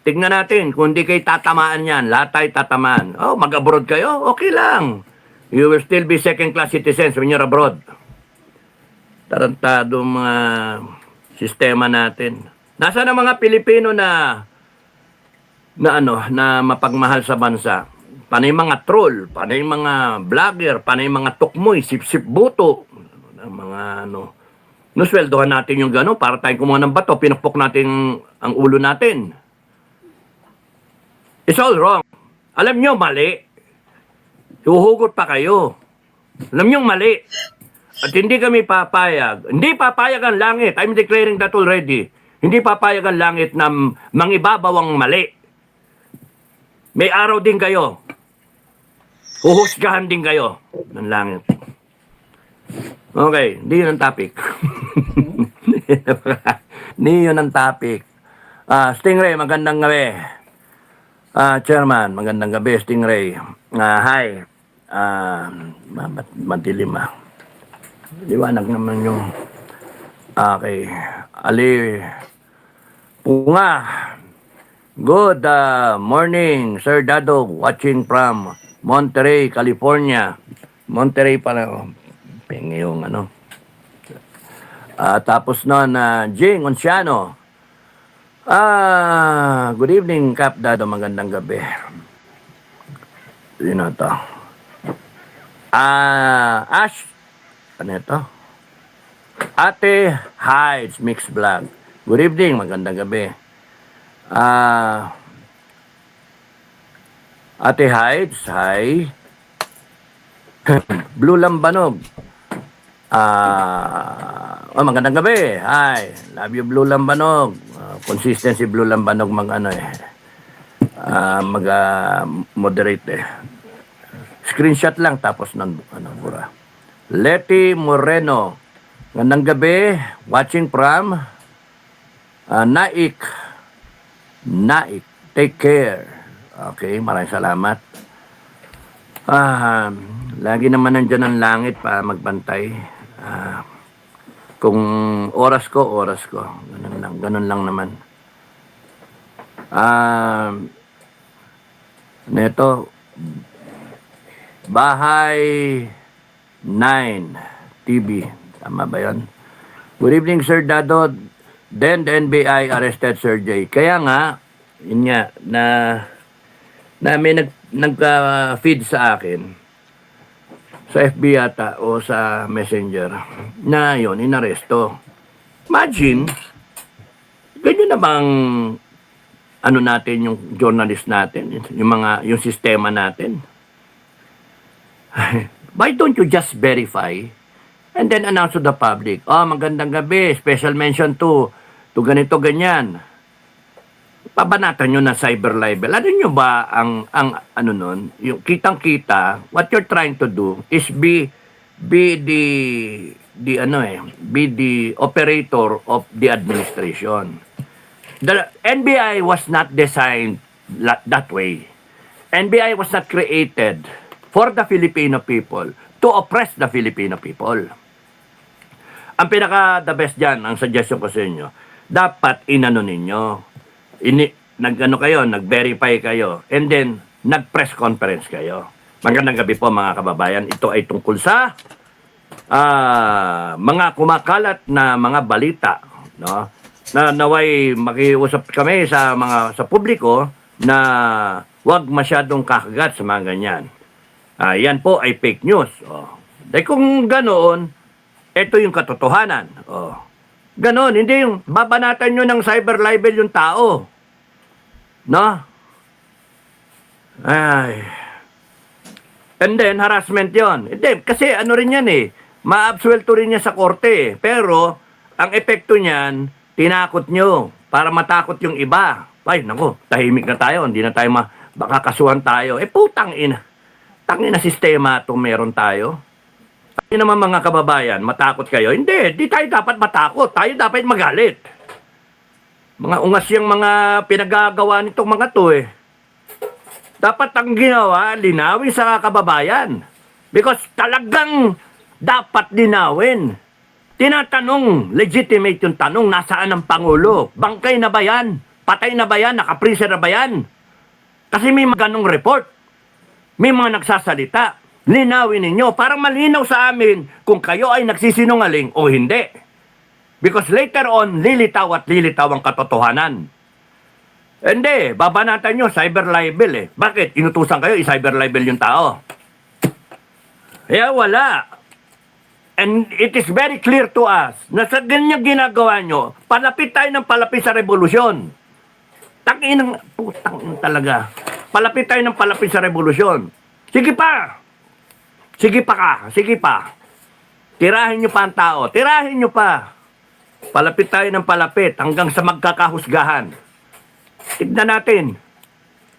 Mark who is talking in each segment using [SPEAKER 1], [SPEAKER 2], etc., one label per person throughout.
[SPEAKER 1] tignan natin, kung di kayo tatamaan yan, lahat tayo tatamaan. Oh, mag-abroad kayo, okay lang. You will still be second-class citizens when you're abroad. Tarantado mga sistema natin. Nasaan ang mga Pilipino na mapagmahal sa bansa? Panay mga troll, panay mga vlogger, panay mga tukmoy, sip-sip buto, mga nusweldohan natin yung gano'n para tayong kumuha ng bato, pinukpok natin ang ulo natin. It's all wrong. Alam nyo, mali. Huhugot pa kayo. Alam nyo, mali. At hindi kami papayag. Hindi papayag ang langit. I'm declaring that already. Hindi papayag ang langit na mangibabaw ang mali. May araw din kayo. Huhusgahan din kayo ng langit. Okay, hindi yun ang topic. Hindi yun ang topic. Stingray, magandang gabi. Chairman, magandang gabi, Stingray. Hi. Madilim liwanag naman yung okay. Ali Punga. Good morning, Sir Dado, watching from Monterey, California. Monterey pala. Pengi yung tapos nun, Jing Onciano. Good evening, Cap Dado. Magandang gabi. Yun na to. Ash. Ano ito? Ate Hides Mix Vlog. Good evening. Magandang gabi. Ate Hides. Hi. Blue Lambanog. Magandang gabi. Hi. Love you, Blue Lambanog. Consistency, Blue Lambanog mag-moderate Screenshot lang tapos bura. Letty Moreno. Magandang gabi. Watching from Naik. Take care. Okay, maraming salamat. Lagi naman nandyan ang langit para magbantay. Kung oras ko. Ganun lang naman. Neto, Bahay 9 TV. Tama ba yun? Good evening, Sir Dado. Then the NBI arrested Sir J. Kaya nga, yun nga, na may nag-feed sa akin sa FB yata o sa Messenger na yun, inaresto. Imagine, ganyan na bang natin yung journalist natin, yung sistema natin. Why don't you just verify and then announce to the public, magandang gabi, special mention to ganito, ganyan. Pabanatan nyo na cyber libel. Ano nyo ba ang nun, yung kitang-kita, what you're trying to do is be the operator of the administration. The NBI was not designed that way. NBI was not created for the Filipino people to oppress the Filipino people. Ang the best dyan, ang suggestion ko sa inyo, dapat ninyo, nag-verify kayo, and then, nag-press conference kayo. Magandang gabi po mga kababayan. Ito ay tungkol sa mga kumakalat na mga balita, no? Na naway makiusap kami sa publiko na wag masyadong kakagat sa mga ganyan. Yan po ay fake news. Dahil kung ganoon, ito yung katotohanan. Ganoon, hindi yung babanatan nyo ng cyber libel yung tao. No? Ay. And then, harassment yon. Hindi, kasi rin yan ma-absuelto rin niya sa korte. Pero, ang epekto niyan, tinakot nyo para matakot yung iba. Ay, naku, tahimik na tayo. Hindi na tayo baka kasuhan tayo. Putang ina. Tangin na sistema itong meron tayo. Tayo naman mga kababayan, matakot kayo. Hindi, di tayo dapat matakot. Tayo dapat magalit. Mga ungas yung mga pinagagawa nitong mga to Dapat ang ginawa, linawin sa kababayan. Because talagang dapat linawin. Tinatanong, legitimate yung tanong, nasaan ang Pangulo? Bangkay na ba yan? Patay na ba yan? Naka-freezer na ba yan? Kasi may mga ganong report. May mga nagsasalita. Linawin ninyo para malinaw sa amin kung kayo ay nagsisinungaling o hindi. Because later on, lilitaw at lilitaw ang katotohanan. Hindi, babanatan nyo, cyber libel eh. Bakit? Inutusan kayo, i-cyber libel yung tao. Kaya wala. And it is very clear to us na sa ganyan ginagawa nyo, palapit tayo ng palapit sa revolusyon. Putang talaga. Palapit tayo ng palapit sa revolusyon. Sige pa. Sige pa ka. Sige pa. Tirahin nyo pa ang tao. Tirahin nyo pa. Palapit tayo ng palapit hanggang sa magkakahusgahan. Tignan natin.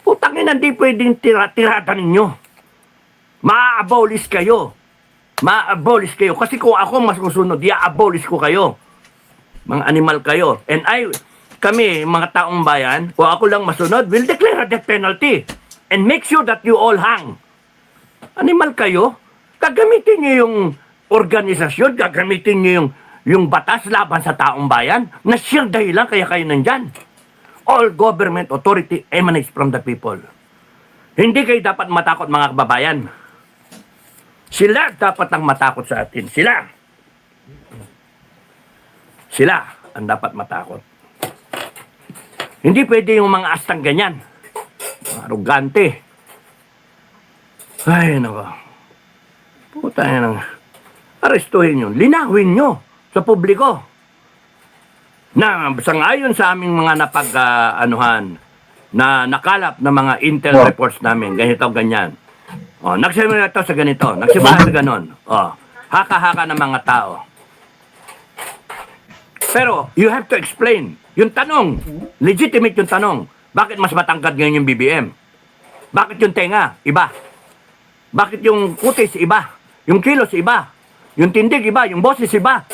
[SPEAKER 1] Putang ina, hindi pwedeng tirada ninyo. Ma-abolish kayo. Ma-abolish kayo. Kasi kung ako mas susunod, i-abolish ko kayo. Mga animal kayo. And kami, mga taong bayan, kung ako lang masunod, will declare a death penalty. And make sure that you all hang. Animal kayo. Gagamitin nyo yung organisasyon, gagamitin nyo yung batas laban sa taong bayan, na siyang dahilan kaya kayo nandyan. All government authority emanates from the people. Hindi kayo dapat matakot, mga kababayan. Sila dapat ang matakot sa atin. Sila ang dapat matakot. Hindi pwede yung mga astang ganyan. Arugante. Ay, nako. Puta yan. Arestuhin nyo. Linawin nyo sa publiko. Na sangayon sa aming mga na nakalap na mga intel reports namin, ganito, ganyan. Oh, nagsimula ito sa ganito, nagsimula sa ganon. Oh, haka-haka ng mga tao. Pero, you have to explain. Yung tanong, legitimate yung tanong, bakit mas matangkad ngayon yung BBM? Bakit yung tenga, iba? Bakit yung kutis, iba? Yung kilos, iba? Yung tindig, iba? Yung boses, iba?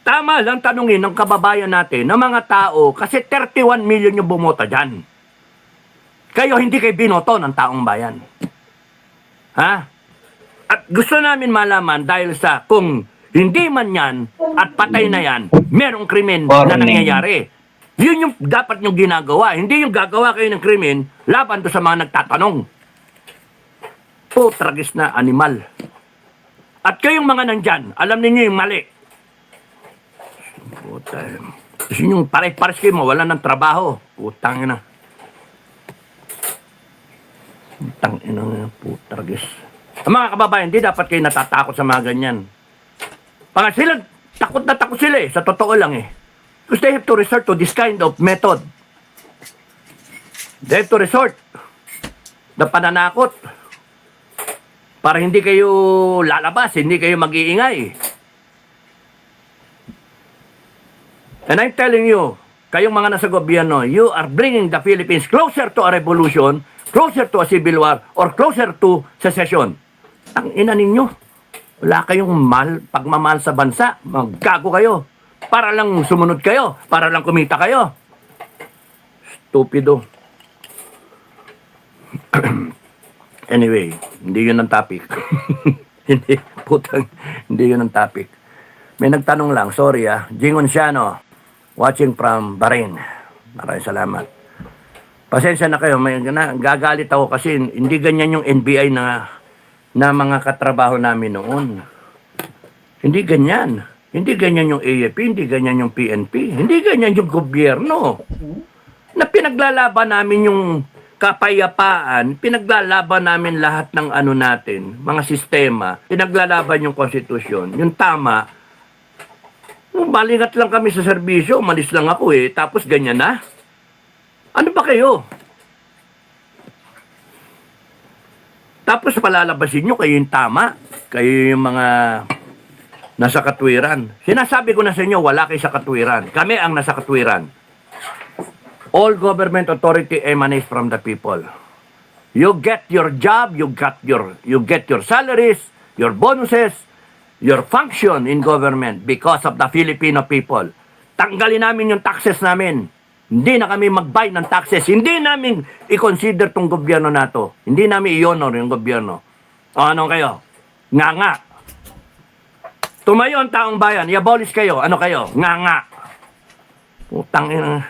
[SPEAKER 1] Tama lang tanungin ng kababayan natin, ng mga tao, kasi 31 million yung bumota dyan. Kayo hindi kayo binoto ng taong bayan. Ha? At gusto namin malaman dahil sa kung hindi man yan at patay na yan, merong krimen na nangyayari. Yun yung dapat nyo ginagawa. Hindi yung gagawa kayo ng krimen laban to sa mga nagtatanong. Tragis na animal. At kayong mga nandyan, alam niyo yung mali. Kasi yung pare-pares kayo, wala ng trabaho. Putang ina. Putang ina, putargis. Ang mga kababayan, hindi dapat kayo natatakot sa mga ganyan. Pag sila, takot na takot sila eh. Sa totoo lang eh. Because they have to resort to this kind of method. They have to resort na pananakot. Para hindi kayo lalabas, hindi kayo mag-iingay. And I'm telling you, kayong mga nasa gobyerno, you are bringing the Philippines closer to a revolution, closer to a civil war, or closer to secession. Ang ina ninyo, wala kayong pagmamahal sa bansa, maggago kayo. Para lang sumunod kayo, para lang kumita kayo. Stupido. Anyway, hindi yun ang topic. Hindi, putang, hindi yun ang topic. May nagtanong lang, sorry Jingon Siano, watching from Bahrain. Maraming salamat. Pasensya na kayo, gagalit ako kasi hindi ganyan yung NBI na mga katrabaho namin noon. Hindi ganyan. Hindi ganyan yung AFP, hindi ganyan yung PNP, hindi ganyan yung gobyerno. Na pinaglalaban namin yung kapayapaan, pinaglalaban namin lahat ng natin, mga sistema, pinaglalaban yung konstitusyon, yung tama. Malingat lang kami sa serbisyo, umalis lang ako tapos ganyan na. Ano ba kayo? Tapos palalabasin nyo kayo yung tama, kayo yung mga nasa katwiran. Sinasabi ko na sa inyo, wala kayo sa katwiran. Kami ang nasa katwiran. All government authority emanates from the people. You get your job, you get your salaries, your bonuses, your function in government because of the Filipino people. Tanggalin namin yung taxes namin. Hindi na kami mag-buy ng taxes. Hindi namin i-consider tong gobyerno na to. Hindi namin i-honor yung gobyerno. O ano kayo? Nga. Tumayo ang taong bayan, i-abolish kayo. Ano kayo? Nga. Putang ina.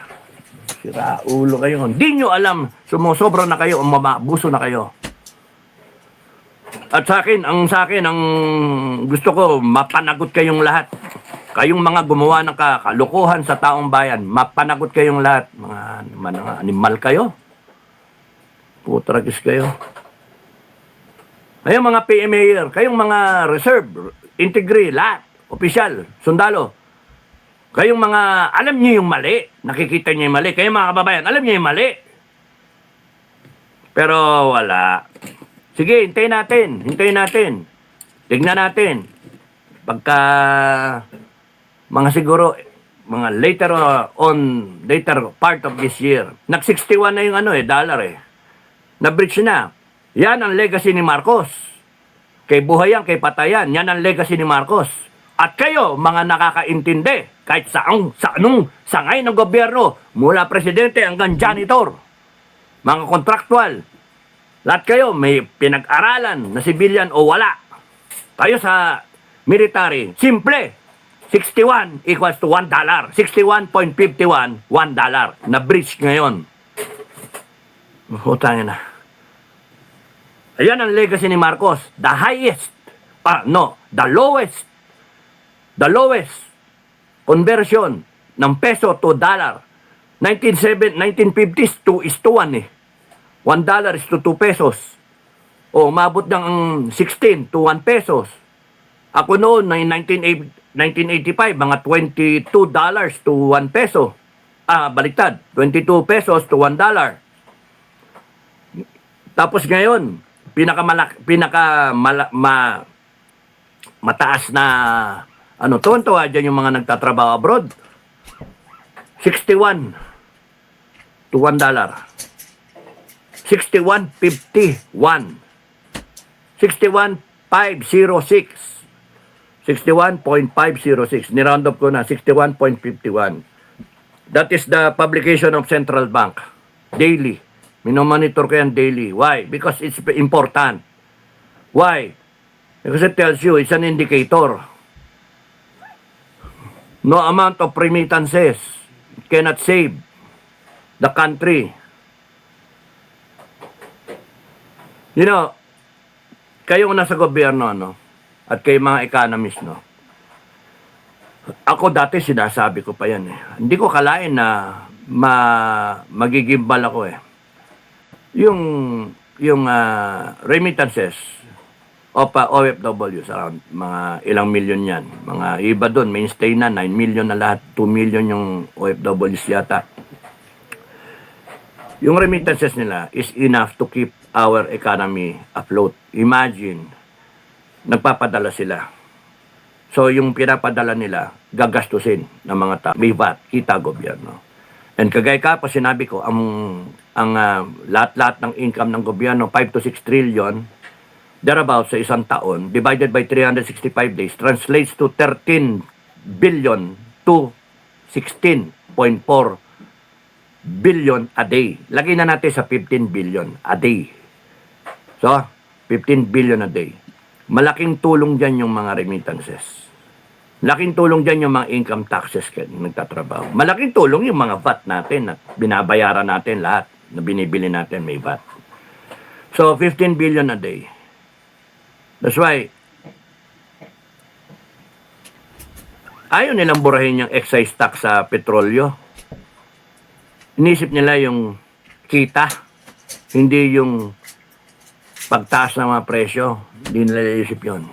[SPEAKER 1] Sira ulo kayo. Hindi nyo alam, sumusobra na kayo, umabuso na kayo. At sa akin, ang gusto ko, mapanagot kayong lahat. Kayong mga gumawa ng kalukuhan sa taong bayan, mapanagot kayong lahat. Mga animal kayo. Putragis kayo. Kayong mga PMAer, kayong mga reserve, integri, lahat, opisyal, sundalo. Kayong mga, alam niyo yung mali. Nakikita niyo yung mali. Kayong mga kababayan, alam niyo yung mali. Pero wala. Sige, hintayin natin. Tignan natin. Pagka, mga siguro, mga later part of this year, nag-61 na yung dollar eh. Na-breach na. Yan ang legacy ni Marcos. Kay buhayan, kay patayan, yan ang legacy ni Marcos. At kayo, mga nakakaintindi, kahit sa anong sangay ng gobyerno, mula presidente hanggang janitor, mga kontraktual, lahat kayo may pinag-aralan na civilian o wala. Kayo sa military, simple, 61 equals to $1. 61.51, $1. Na-breach ngayon. Utangin na. Ayan ang legacy ni Marcos. The highest, the lowest conversion ng peso to dollar. 1950s, 2:1 eh. $1 is to 2 pesos. O, umabot ng 16 to 1 pesos. Ako noon, 1985, mga $22 to 1 peso. Baliktad, 22 pesos to $1. Tapos ngayon, mataas na, tuwan-tuwa dyan yung mga nagtatrabaho abroad. 61 to $1. 61.51. 61.506. 61.506. Niround up ko na, 61.51. That is the publication of Central Bank. Daily. Minomonitor ko yan daily. Why? Because it's important. Why? Because it tells you, it's an indicator. No amount of remittances cannot save the country. You know, kayong nasa gobyerno, at kayo mga economist, ako dati sinasabi ko pa yan eh. Hindi ko kalain na magigimbal ako eh. Yung remittances of OFWs, around mga ilang milyon yan. Mga iba doon, mainstay na, 9 million na lahat, 2 million yung OFWs yata. Yung remittances nila is enough to keep our economy afloat. Imagine, nagpapadala sila. So, yung pinapadala nila, gagastusin ng mga tao. May VAT, kita gobyerno. And kagaya ka pa sinabi ko, ang lahat-lahat ng income ng gobyerno, 5 to 6 trillion, thereabouts sa isang taon, divided by 365 days, translates to 13 billion to 16.4 billion a day. Lagay na natin sa 15 billion a day. So, 15 billion a day. Malaking tulong dyan yung mga remittances. Malaking tulong dyan yung mga income taxes kaya nagtatrabaho. Malaking tulong yung mga VAT natin at binabayaran natin lahat na binibili natin may VAT. So, 15 billion a day. That's why, ayaw nilang burahin yung excise tax sa petrolyo. Inisip nila yung kita, hindi yung pagtaas ng mga presyo. Hindi nila iisip yun.